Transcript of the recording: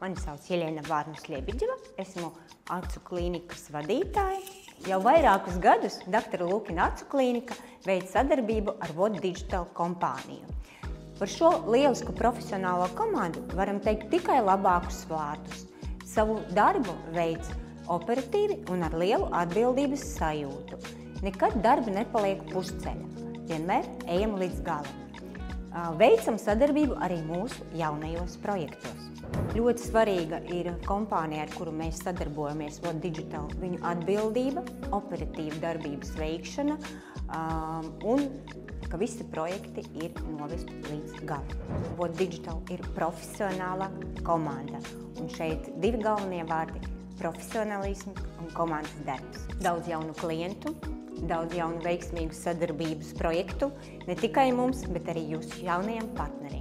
Mani sauc Jeļena Vārnas-Ļebiģeva, esmu acu klīnikas vadītāja. Jau vairākus gadus Dr. Lukina acu klīnika veic sadarbību ar What Digital kompāniju. Par šo lielisku profesionālo komandu varam teikt tikai labākus vārdus. Savu darbu veic operatīvi un ar lielu atbildības sajūtu. Nekad darbi nepaliek pusceļa, vienmēr ejam līdz galam. Veicam sadarbību arī mūsu jaunajos projektos. Ļoti svarīga ir kompānija, ar kuru mēs sadarbojamies, What Digital, viņu atbildība, operatīva darbības veikšana un ka visi projekti ir novesti līdz galam. What Digital ir profesionāla komanda, un šeit divi galvenie vārdi – profesionālisms un komandas darbs. Daudz jaunu klientu, daudz jaunu veiksmīgu sadarbības projektu, ne tikai mums, bet arī jūsu jaunajiem partneriem.